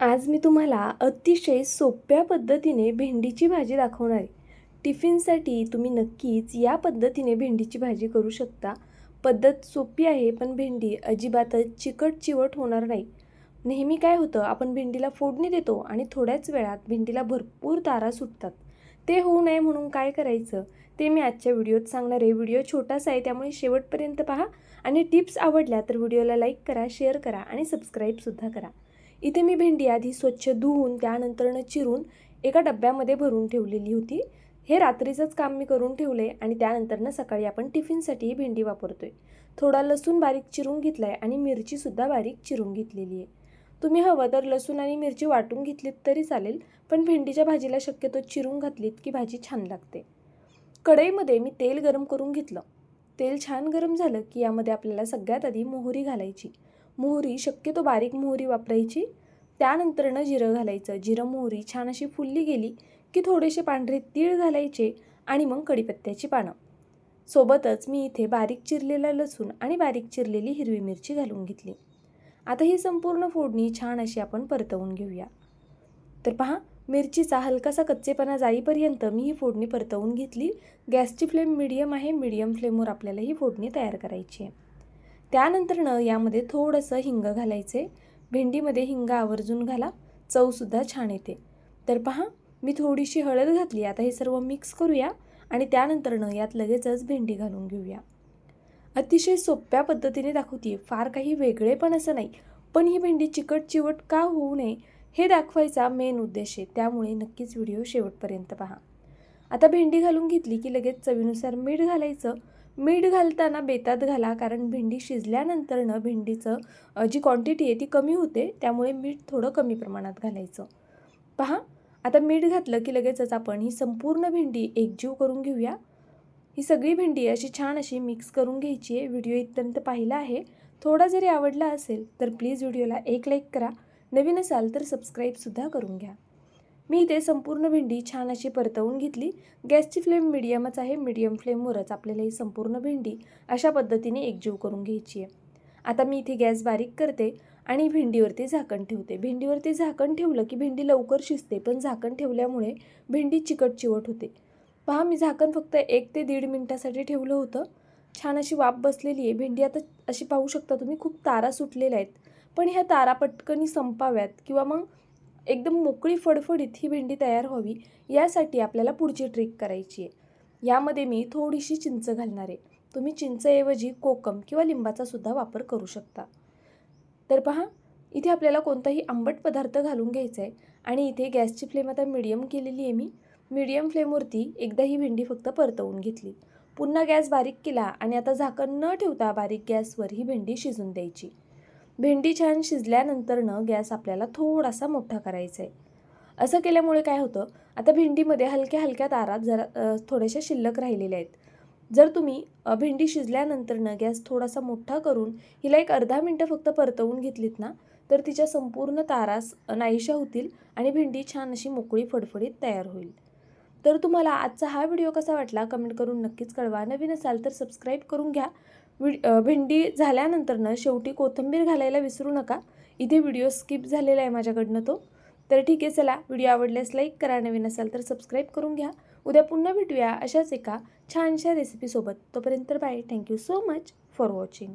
आज मी तुम्हाला अतिशय सोप्या पद्धतीने भेंडीची भाजी दाखवणार आहे. टिफिनसाठी तुम्ही नक्कीच या पद्धतीने भेंडीची भाजी करू शकता. पद्धत सोपी आहे, पण भेंडी अजिबातच चिकट चिवट होणार नाही. नेहमी काय होतं, आपण भेंडीला फोडणी देतो आणि थोड्याच वेळात भेंडीला भरपूर तारा सुटतात. ते होऊ नये म्हणून काय करायचं ते मी आजच्या व्हिडिओत सांगणार आहे. व्हिडिओ छोटासा आहे, त्यामुळे शेवटपर्यंत पहा आणि टिप्स आवडल्या तर व्हिडिओला लाईक करा, शेअर करा आणि सबस्क्राईबसुद्धा करा. इथे मी भेंडी आधी स्वच्छ धुवून त्यानंतरनं चिरून एका डब्यामध्ये भरून ठेवलेली होती. हे रात्रीचंच काम मी करून ठेवले आणि त्यानंतरनं सकाळी आपण टिफिनसाठी ही भेंडी वापरतोय. थोडा लसूण बारीक चिरून घेतलाय आणि मिरचीसुद्धा बारीक चिरून घेतलेली आहे. तुम्ही हवं तर लसूण आणि मिरची वाटून घेतलीत तरी चालेल, पण भेंडीच्या भाजीला शक्यतो चिरून घातलीत की भाजी छान लागते. कढईमध्ये मी तेल गरम करून घेतलं. तेल छान गरम झालं की यामध्ये आपल्याला सगळ्यात आधी मोहरी घालायची. मोहरी शक्यतो बारीक मोहरी वापरायची. त्यानंतरनं जिरं घालायचं. जिरं मोहरी छान अशी फुलली गेली की थोडेसे पांढरे तीळ घालायचे आणि मग कढीपत्त्याची पानं. सोबतच मी इथे बारीक चिरलेला लसूण आणि बारीक चिरलेली हिरवी मिरची घालून घेतली. आता ही संपूर्ण फोडणी छान अशी आपण परतवून घेऊया. तर पहा, मिरचीचा हलकासा कच्चेपणा जाईपर्यंत मी ही फोडणी परतवून घेतली. गॅसची फ्लेम मीडियम आहे. मीडियम फ्लेमवर आपल्याला ही फोडणी तयार करायची आहे. त्यानंतरनं यामध्ये थोडंसं हिंग घालायचे. भेंडीमध्ये हिंग आवर्जून घाला, चवसुद्धा छान येते. तर पहा, मी थोडीशी हळद घातली. आता हे सर्व मिक्स करूया आणि त्यानंतरनं यात लगेचच भेंडी घालून घेऊया. अतिशय सोप्या पद्धतीने दाखवते, फार काही वेगळे पण असं नाही, पण ही भेंडी चिकट चिवट का होऊ नये हे दाखवायचा मेन उद्देश आहे. त्यामुळे नक्कीच व्हिडिओ शेवटपर्यंत पहा. आता भेंडी घालून घेतली की लगेच चवीनुसार मीठ घालायचं. मीठ घालताना बेतात घाला, कारण भेंडी शिजल्यानंतरनं भेंडीचं जी क्वांटिटी आहे ती कमी होते, त्यामुळे मीठ थोडं कमी प्रमाणात घालायचं. पहा, आता मीठ घातलं की लगेचच आपण ही संपूर्ण भेंडी एकजीव करून घेऊया. ही सगळी भेंडी अशी छान अशी मिक्स करून घ्यायची आहे. व्हिडिओ इथपर्यंत पाहिला आहे. थोडा जरी आवडला असेल तर प्लीज व्हिडिओला एक लाईक करा. नवीन असाल तर सबस्क्राईबसुद्धा करून घ्या. मी इथे संपूर्ण भेंडी छान अशी परतवून घेतली. गॅसची फ्लेम मीडियमच आहे. मीडियम फ्लेमवरच आपल्याला ही संपूर्ण भेंडी अशा पद्धतीने एकजीव करून घ्यायची आहे. आता मी इथे गॅस बारीक करते आणि भेंडीवरती झाकण ठेवते. भेंडीवरती झाकण ठेवलं की भेंडी लवकर शिजते, पण झाकण ठेवल्यामुळे भेंडी चिकट चिवट होते. पहा, मी झाकण फक्त 1 ते 1.5 मिनिटासाठी ठेवलं होतं. छान अशी वाफ बसलेली आहे. भेंडी आता अशी पाहू शकता तुम्ही, खूप तारा सुटलेल्या आहेत. पण ह्या तारा पटकनी संपाव्यात किंवा मग एकदम मोकळी फडफडीत ही भेंडी तयार व्हावी, यासाठी आपल्याला पुढची ट्रिक करायची आहे. यामध्ये मी थोडीशी चिंच घालणार आहे. तुम्ही चिंचऐवजी कोकम किंवा लिंबाचा सुद्धा वापर करू शकता. तर पहा, इथे आपल्याला कोणताही आंबट पदार्थ घालून घ्यायचा आहे आणि इथे गॅसची फ्लेम आता मीडियम केलेली आहे मी. मीडियम फ्लेमवरती एकदा ही भेंडी फक्त परतवून घेतली. पुन्हा गॅस बारीक केला आणि आता झाकण न ठेवता बारीक गॅसवर ही भेंडी शिजून द्यायची. भेंडी छान शिजल्यानंतरनं गॅस आपल्याला थोडासा मोठा करायचा आहे. असं केल्यामुळे काय होतं, आता भेंडीमध्ये हलक्या हलक्या तारा जरा थोड्याशा शिल्लक राहिलेल्या आहेत. जर तुम्ही भेंडी शिजल्यानंतरनं गॅस थोडासा मोठा करून हिला एक अर्धा मिनटं फक्त परतवून घेतलीत ना, तर तिच्या संपूर्ण तारास नाहीशा होतील आणि भेंडी छान अशी मोकळी फडफडीत तयार होईल. तर तुम्हाला आजचा हा व्हिडिओ कसा वाटला कमेंट करून नक्कीच कळवा. नवीन असाल तर सबस्क्राईब करून घ्या. भेंडी झाल्यानंतरनं शेवटी कोथिंबीर घालायला विसरू नका. इथे व्हिडिओ स्किप झालेला आहे माझ्याकडनं तो. तर ठीक आहे, चला, व्हिडिओ आवडल्यास लाईक करा. नवीन असाल तर सबस्क्राईब करून घ्या. उद्या पुन्हा भेटूया अशाच एका छानशा रेसिपीसोबत. तोपर्यंत bye. Thank you so much for watching.